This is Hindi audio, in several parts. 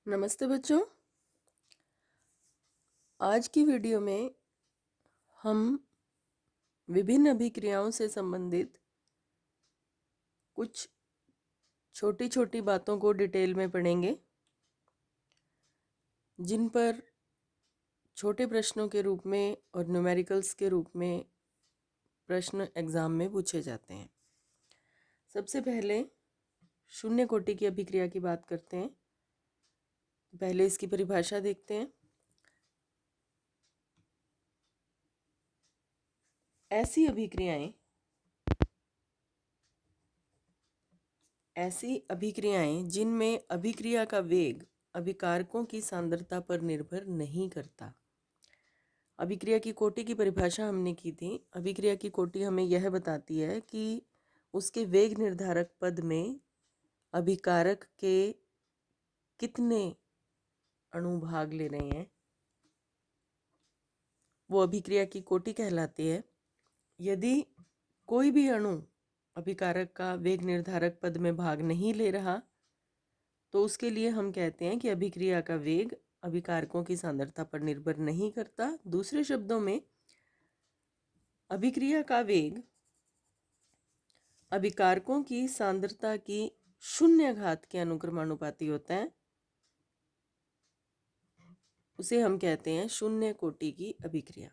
नमस्ते बच्चों। आज की वीडियो में हम विभिन्न अभिक्रियाओं से संबंधित कुछ छोटी छोटी बातों को डिटेल में पढ़ेंगे, जिन पर छोटे प्रश्नों के रूप में और न्यूमेरिकल्स के रूप में प्रश्न एग्जाम में पूछे जाते हैं। सबसे पहले शून्य कोटि की अभिक्रिया की बात करते हैं। पहले इसकी परिभाषा देखते हैं। ऐसी अभिक्रियाएं जिनमें अभिक्रिया का वेग अभिकारकों की सांद्रता पर निर्भर नहीं करता। अभिक्रिया की कोटि की परिभाषा हमने की थी। अभिक्रिया की कोटि हमें यह बताती है कि उसके वेग निर्धारक पद में अभिकारक के कितने अणु भाग ले रहे हैं, वो अभिक्रिया की कोटि कहलाती है। यदि कोई भी अणु अभिकारक का वेग निर्धारक पद में भाग नहीं ले रहा तो उसके लिए हम कहते हैं कि अभिक्रिया का वेग अभिकारकों की सांद्रता पर निर्भर नहीं करता। दूसरे शब्दों में, अभिक्रिया का वेग अभिकारकों की सांद्रता की शून्य घात के अनुक्रमानुपाती होता है। उसे हम कहते हैं शून्य कोटि की अभिक्रिया।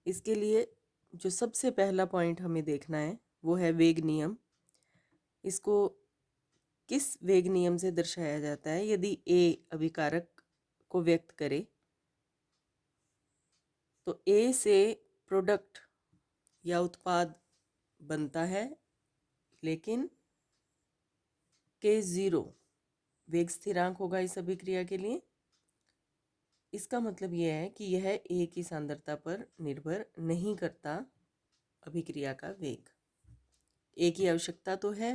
इसके लिए जो सबसे पहला पॉइंट हमें देखना है वो है वेग नियम। इसको किस वेग नियम से दर्शाया जाता है? यदि ए अभिकारक को व्यक्त करे तो ए से प्रोडक्ट या उत्पाद बनता है, लेकिन K0 वेग स्थिरांक होगा इस अभिक्रिया के लिए। इसका मतलब यह है कि यह ए की सांद्रता पर निर्भर नहीं करता। अभिक्रिया का वेग, ए की आवश्यकता तो है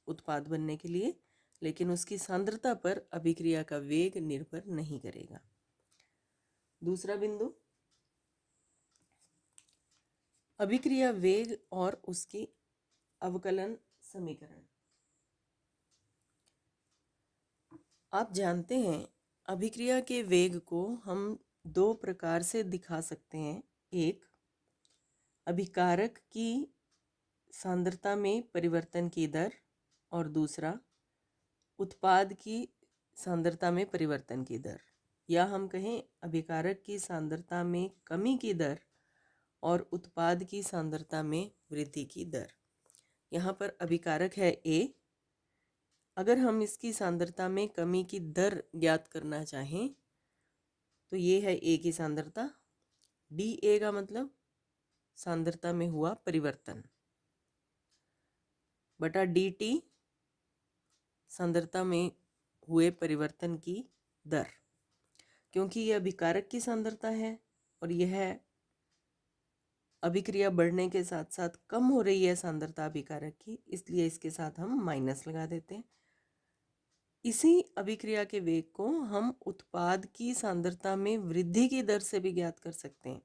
उत्पाद बनने के लिए, लेकिन उसकी सांद्रता पर अभिक्रिया का वेग निर्भर नहीं करेगा। दूसरा बिंदु, अभिक्रिया वेग और उसकी अवकलन समीकरण। आप जानते हैं अभिक्रिया के वेग को हम दो प्रकार से दिखा सकते हैं। एक, अभिकारक की सांद्रता में परिवर्तन की दर, और दूसरा, उत्पाद की सांद्रता में परिवर्तन की दर, या हम कहें अभिकारक की सांद्रता में कमी की दर और उत्पाद की सांद्रता में वृद्धि की दर। यहाँ पर अभिकारक है ए। अगर हम इसकी सांद्रता में कमी की दर ज्ञात करना चाहें तो ये है ए की सांद्रता। डी ए का मतलब सांद्रता में हुआ परिवर्तन, बटा डी टी सांद्रता में हुए परिवर्तन की दर। क्योंकि यह अभिकारक की सांद्रता है और यह अभिक्रिया बढ़ने के साथ साथ कम हो रही है सांद्रता अभिकारक की, इसलिए इसके साथ हम माइनस लगा देते हैं। इसी अभिक्रिया के वेग को हम उत्पाद की सांद्रता में वृद्धि की दर से भी ज्ञात कर सकते हैं।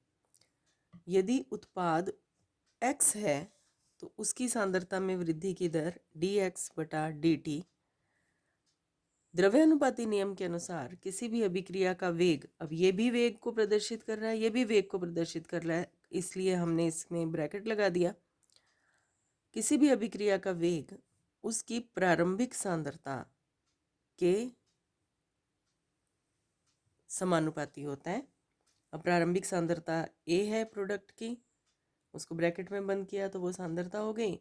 यदि उत्पाद x है तो उसकी सांद्रता में वृद्धि की दर dx बटा dt। द्रव्यानुपाती नियम के अनुसार किसी भी अभिक्रिया का वेग, अब ये भी वेग को प्रदर्शित कर रहा है, ये भी वेग को प्रदर्शित कर रहा है, इसलिए हमने इसमें ब्रैकेट लगा दिया। किसी भी अभिक्रिया का वेग उसकी प्रारंभिक सांद्रता के समानुपाती होता है। अब प्रारंभिक सांद्रता ए है प्रोडक्ट की, उसको ब्रैकेट में बंद किया तो वो सांद्रता हो गई,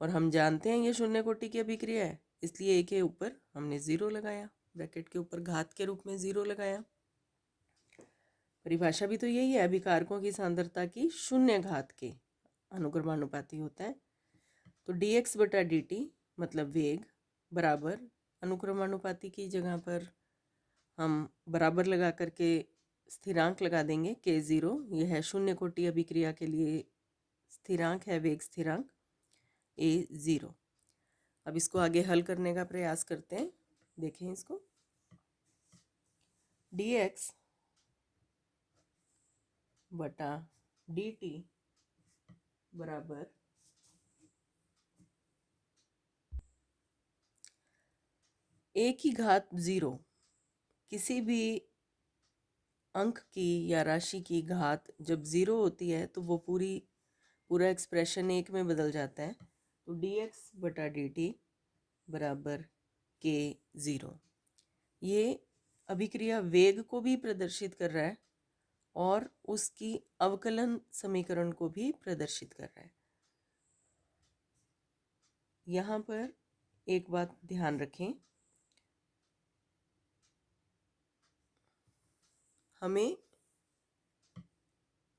और हम जानते हैं ये शून्य कोटि की अभिक्रिया है, इसलिए ए के ऊपर हमने जीरो लगाया, ब्रैकेट के ऊपर घात के रूप में जीरो लगाया। परिभाषा भी तो यही है, अभिकारकों की सांद्रता की शून्य घात के अनुक्रमानुपाती होता है। तो dx बटा dt मतलब वेग बराबर अनुक्रमानुपाती की जगह पर हम बराबर लगा करके स्थिरांक लगा देंगे K0। यह है शून्य कोटि अभिक्रिया के लिए स्थिरांक है, वेग स्थिरांक A0। अब इसको आगे हल करने का प्रयास करते हैं। देखें इसको, dx बटा dt बराबर a की घात 0 किसी भी अंक की या राशि की घात जब ज़ीरो होती है तो वो पूरा एक्सप्रेशन एक में बदल जाता है। तो dx/dt बराबर k0। ये अभिक्रिया वेग को भी प्रदर्शित कर रहा है और उसकी अवकलन समीकरण को भी प्रदर्शित कर रहा है। यहाँ पर एक बात ध्यान रखें, हमें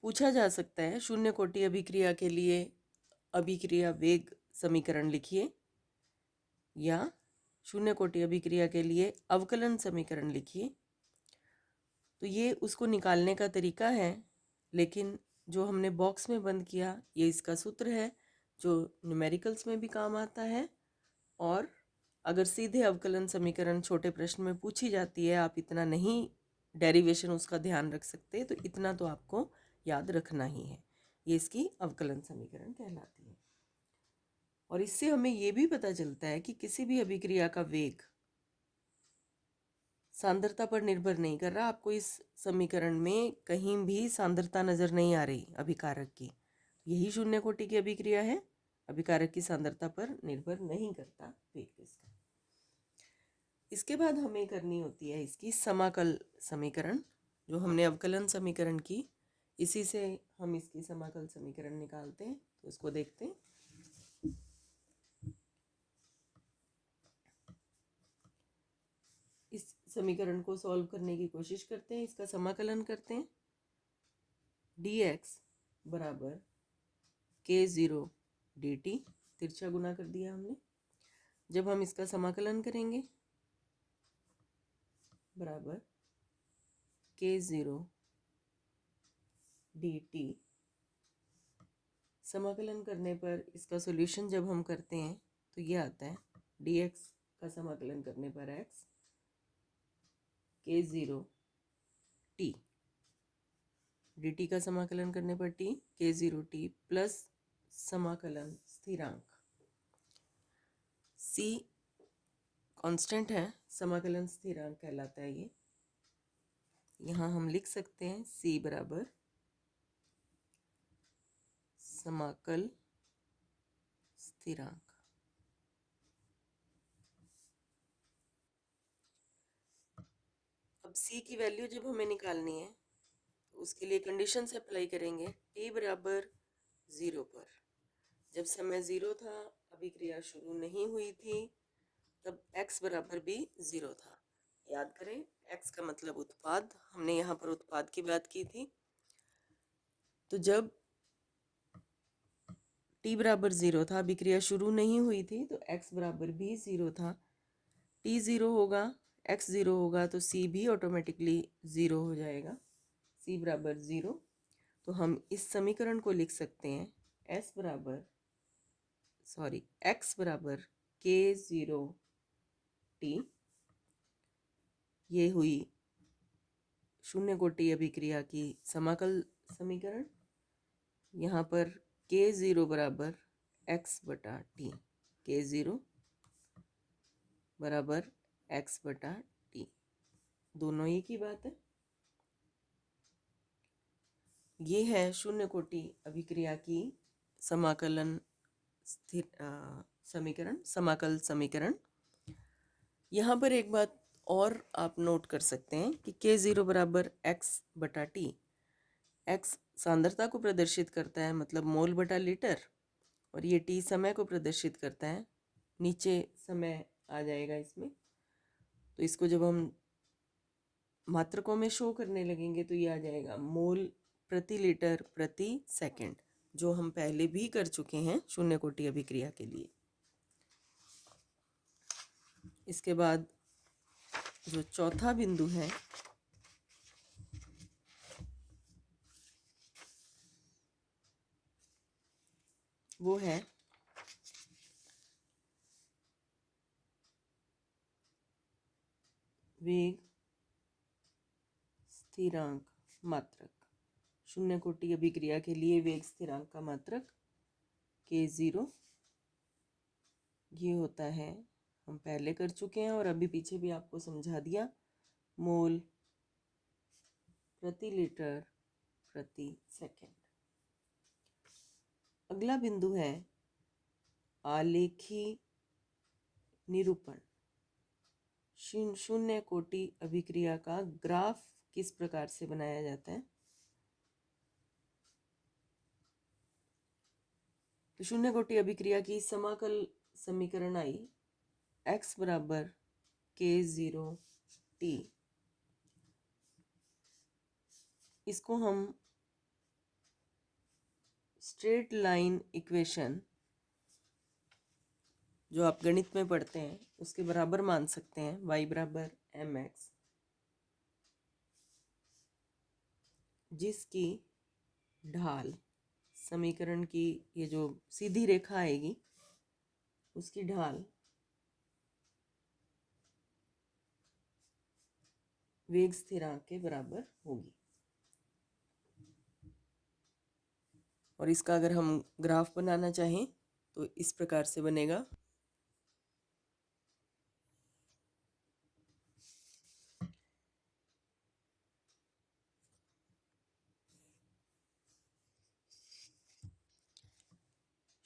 पूछा जा सकता है शून्य कोटि अभिक्रिया के लिए अभिक्रिया वेग समीकरण लिखिए या शून्य कोटि अभिक्रिया के लिए अवकलन समीकरण लिखिए। तो ये उसको निकालने का तरीका है, लेकिन जो हमने बॉक्स में बंद किया ये इसका सूत्र है जो न्यूमेरिकल्स में भी काम आता है। और अगर सीधे अवकलन समीकरण छोटे प्रश्न में पूछी जाती है, आप इतना नहीं डेरिवेशन उसका ध्यान रख सकते, तो इतना तो आपको याद रखना ही है। ये इसकी अवकलन समीकरण कहलाती है। और इससे हमें ये भी पता चलता है कि किसी भी अभिक्रिया का वेग सांद्रता पर निर्भर नहीं कर रहा। आपको इस समीकरण में कहीं भी सांद्रता नजर नहीं आ रही अभिकारक की। यही शून्य कोटि की अभिक्रिया है, अभिकारक की सांद्रता पर निर्भर नहीं करता वेग इसका। इसके बाद हमें करनी होती है इसकी समाकल समीकरण, जो हमने अवकलन समीकरण की, इसी से हम इसकी समाकल समीकरण निकालते हैं। तो इसको देखते हैं। इस समीकरण को सॉल्व करने की कोशिश करते हैं, इसका समाकलन करते हैं। dx बराबर k0 dt, तिरछा गुना कर दिया हमने। जब हम इसका समाकलन करेंगे बराबर k0 dt, समाकलन करने पर इसका सॉल्यूशन जब हम करते हैं तो ये आता है dx का समाकलन करने पर x, k0 t, dt का समाकलन करने पर t, k0 t प्लस समाकलन स्थिरांक c कांस्टेंट है, समाकलन स्थिरांक कहलाता है ये। यहाँ हम लिख सकते हैं c बराबर समाकल स्थिरांक। अब c की वैल्यू जब हमें निकालनी है तो उसके लिए कंडीशन से अप्लाई करेंगे। t बराबर 0 पर, जब समय 0 था, अभिक्रिया शुरू नहीं हुई थी, तब x बराबर भी 0 था। याद करें, x का मतलब उत्पाद, हमने यहाँ पर उत्पाद की बात की थी। तो जब t बराबर 0 था, अभिक्रिया शुरू नहीं हुई थी, तो x बराबर भी 0 था। t 0 होगा, x 0 होगा, तो c भी ऑटोमेटिकली 0 हो जाएगा। c बराबर 0। तो हम इस समीकरण को लिख सकते हैं x बराबर k0 t। ये हुई शून्य कोटि अभिक्रिया की समाकल समीकरण। यहाँ पर k0 बराबर x/t, k0 बराबर x/t, दोनों एक ही बात है। ये है शून्य कोटि अभिक्रिया की समाकलन समीकरण, समाकल समीकरण। यहाँ पर एक बात और आप नोट कर सकते हैं कि k0 बराबर x/t, x सांद्रता को प्रदर्शित करता है, मतलब मोल बटा लीटर, और ये t समय को प्रदर्शित करता है, नीचे समय आ जाएगा इसमें। तो इसको जब हम मात्रकों में शो करने लगेंगे तो ये आ जाएगा मोल प्रति लीटर प्रति सेकंड, जो हम पहले भी कर चुके हैं शून्य कोटि अभिक्रिया के लिए। इसके बाद जो चौथा बिंदु है वो है वेग स्थिरांक मात्रक। शून्य कोटि अभिक्रिया के लिए वेग स्थिरांक का मात्रक k0 ये होता है, हम पहले कर चुके हैं और अभी पीछे भी आपको समझा दिया, मोल प्रति लीटर प्रति सेकंड। अगला बिंदु है आलेखी निरूपण। शून्य कोटि अभिक्रिया का ग्राफ किस प्रकार से बनाया जाता है? तो शून्य कोटि अभिक्रिया की समाकल समीकरण आई x बराबर k0t। इसको हम स्ट्रेट लाइन इक्वेशन जो आप गणित में पढ़ते हैं उसके बराबर मान सकते हैं। y बराबर mx, जिसकी ढाल समीकरण की ये जो सीधी रेखा आएगी उसकी ढाल वेग स्थिरांक के बराबर होगी। और इसका अगर हम ग्राफ बनाना चाहें तो इस प्रकार से बनेगा।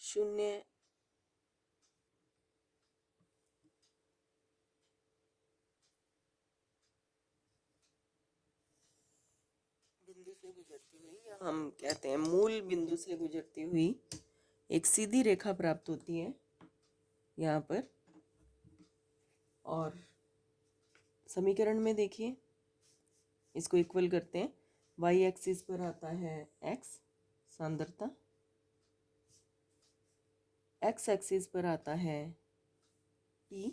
शून्य बिंदु से गुजरती हुई, या हम कहते हैं मूल बिंदु से गुजरती हुई एक सीधी रेखा प्राप्त होती है यहाँ पर। और समीकरण में देखिए, इसको इक्वल करते हैं। y एक्सिस पर आता है x सांद्रता, x एक्सिस पर आता है t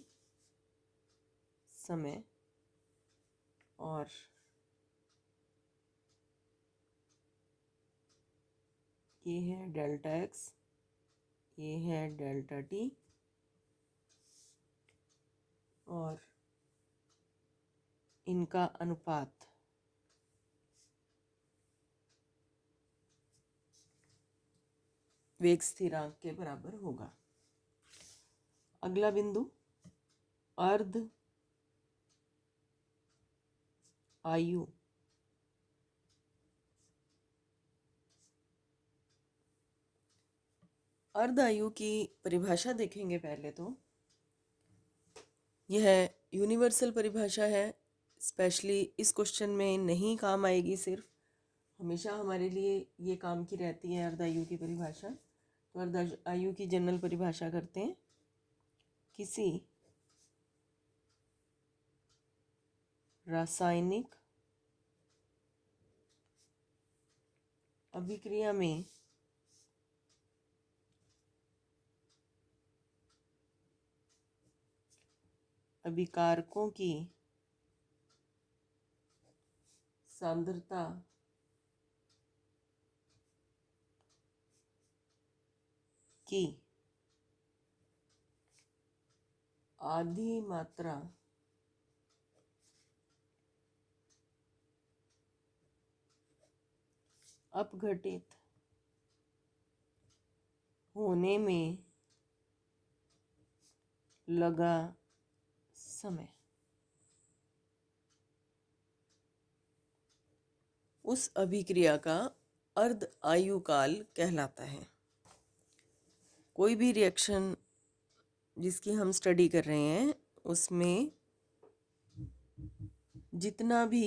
समय, और ये है डेल्टा x, ये है डेल्टा t, और इनका अनुपात वेग स्थिरांक के बराबर होगा। अगला बिंदु अर्ध आयु। अर्ध आयु की परिभाषा देखेंगे पहले तो। यह यूनिवर्सल परिभाषा है, स्पेशली इस क्वेश्चन में नहीं काम आएगी, सिर्फ हमेशा हमारे लिए ये काम की रहती है अर्ध आयु की परिभाषा। तो अर्ध आयु की जनरल परिभाषा करते हैं। किसी रासायनिक अभिक्रिया में अभिकारकों की सांद्रता की आधी मात्रा अपघटित होने में लगा समय उस अभिक्रिया का अर्ध आयु काल कहलाता है। कोई भी रिएक्शन जिसकी हम स्टडी कर रहे हैं उसमें जितना भी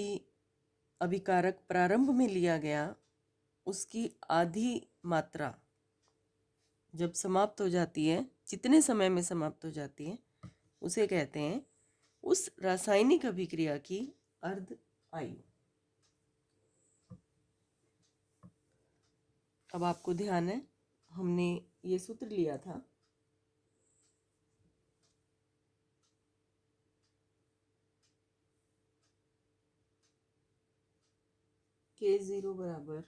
अभिकारक प्रारंभ में लिया गया उसकी आधी मात्रा जब समाप्त हो जाती है, जितने समय में समाप्त हो जाती है, उसे कहते हैं उस रासायनिक अभिक्रिया की अर्ध आयु। अब आपको ध्यान है, हमने ये सूत्र लिया था K0 बराबर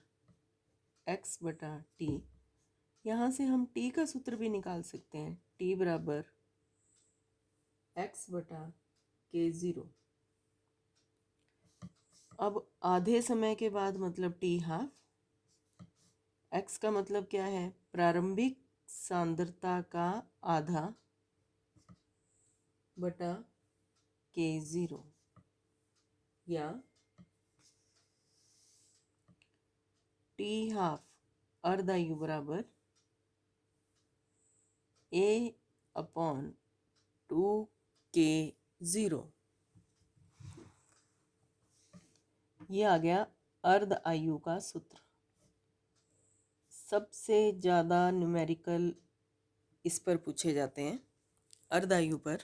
x बटा टी। यहाँ से हम t का सूत्र भी निकाल सकते हैं, t बराबर x बटा K0। अब आधे समय के बाद मतलब t हाफ, x का मतलब क्या है, प्रारंभिक सांद्रता का आधा बटा K0। या T½ अर्ध आयु बराबर A/2K0। ये आ गया अर्ध आयु का सूत्र। सबसे ज़्यादा न्यूमेरिकल इस पर पूछे जाते हैं। अर्ध आयु पर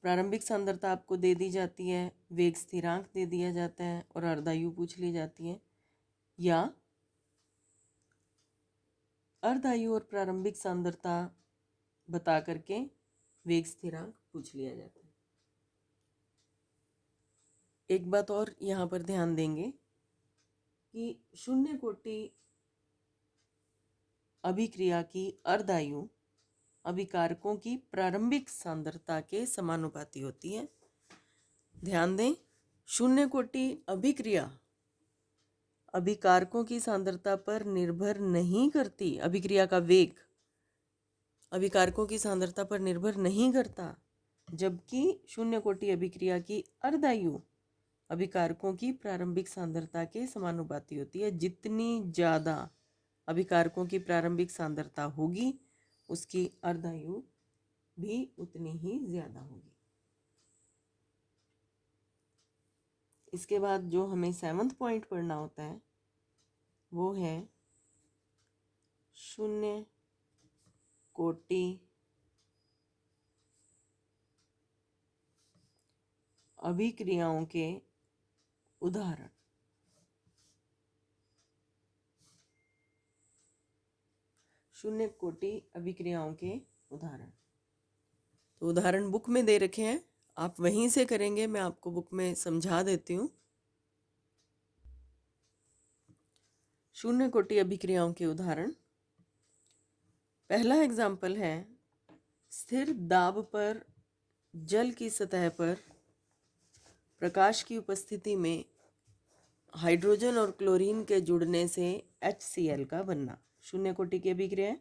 प्रारंभिक सांद्रता आपको दे दी जाती है, वेग स्थिरांक दे दिया जाता है और अर्ध आयु पूछ ली जाती है, या अर्ध आयु और प्रारंभिक सांद्रता बता करके वेग स्थिरांक पूछ लिया जाता है। एक बात और यहाँ पर ध्यान देंगे कि शून्य कोटि अभिक्रिया की अर्ध आयु अभिकारकों की प्रारंभिक सांद्रता के समानुपाती होती है। ध्यान दें, शून्य कोटि अभिक्रिया अभिकारकों की सांद्रता पर निर्भर नहीं करती। अभिक्रिया का वेग अभिकारकों की सांद्रता पर निर्भर नहीं करता, जबकि शून्य कोटि अभिक्रिया की अर्ध आयु अभिकारकों की प्रारंभिक सांद्रता के समानुपाती होती है। जितनी ज़्यादा अभिकारकों की प्रारंभिक सांद्रता होगी, उसकी अर्ध आयु भी उतनी ही ज़्यादा होगी। इसके बाद जो हमें 7वां पॉइंट पढ़ना होता है वो है शून्य कोटि अभिक्रियाओं के उदाहरण। शून्य कोटि अभिक्रियाओं के उदाहरण, तो उदाहरण बुक में दे रखे हैं, आप वहीं से करेंगे। मैं आपको बुक में समझा देती हूँ। शून्य कोटि अभिक्रियाओं के उदाहरण। पहला एग्जाम्पल है, स्थिर दाब पर जल की सतह पर प्रकाश की उपस्थिति में हाइड्रोजन और क्लोरीन के जुड़ने से HCl का बनना। शून्य कोटि की अभिक्रिया है,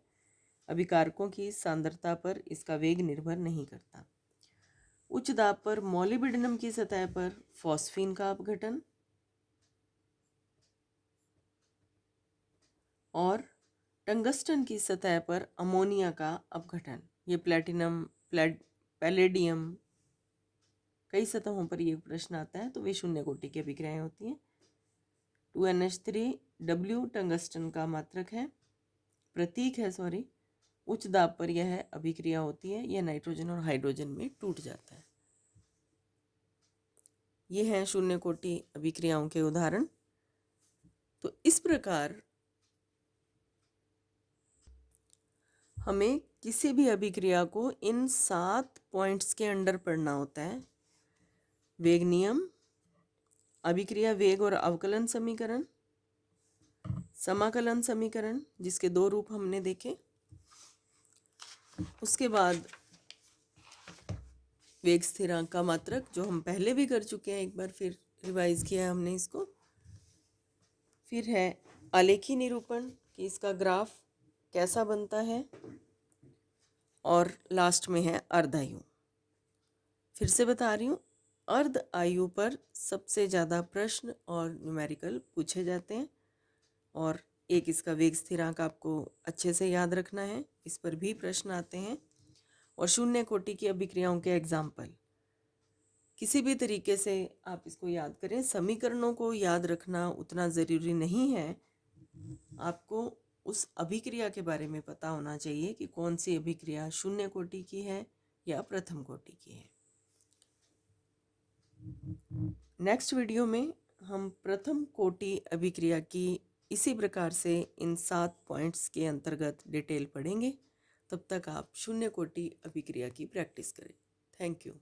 अभिकारकों की सांद्रता पर इसका वेग निर्भर नहीं करता। उच्च दाब पर मोलिब्डेनम की सतह पर फॉस्फीन का अपघटन और टंगस्टन की सतह पर अमोनिया का अपघटन। ये प्लेटिनम, पैलेडियम, कई सतहों पर ये प्रश्न आता है, तो वे शून्य कोटि की अभिक्रियाएं होती हैं। 2NH3W टंगस्टन का मात्रक है, प्रतीक है, सॉरी। उच्च दाब पर यह अभिक्रिया होती है, यह नाइट्रोजन और हाइड्रोजन में टूट जाता है। ये हैं शून्य कोटि अभिक्रियाओं के उदाहरण। तो इस प्रकार हमें किसी भी अभिक्रिया को इन 7 पॉइंट्स के अंडर पढ़ना होता है। वेग नियम, अभिक्रिया वेग और अवकलन समीकरण, समाकलन समीकरण जिसके 2 रूप हमने देखे, उसके बाद वेग स्थिरांक का मात्रक जो हम पहले भी कर चुके हैं, एक बार फिर रिवाइज किया है हमने इसको। फिर है आलेखी निरूपण कि इसका ग्राफ कैसा बनता है, और लास्ट में है अर्ध आयु। फिर से बता रही हूँ, अर्ध आयु पर सबसे ज़्यादा प्रश्न और न्यूमेरिकल पूछे जाते हैं, और एक इसका वेग स्थिरांक आपको अच्छे से याद रखना है, इस पर भी प्रश्न आते हैं। और शून्य कोटि की अभिक्रियाओं के एग्जाम्पल किसी भी तरीके से आप इसको याद करें। समीकरणों को याद रखना उतना ज़रूरी नहीं है, आपको उस अभिक्रिया के बारे में पता होना चाहिए कि कौन सी अभिक्रिया शून्य कोटि की है या प्रथम कोटि की है। नेक्स्ट वीडियो में हम प्रथम कोटि अभिक्रिया की इसी प्रकार से इन 7 पॉइंट्स के अंतर्गत डिटेल पढ़ेंगे। तब तक आप शून्य कोटि अभिक्रिया की प्रैक्टिस करें। Thank you.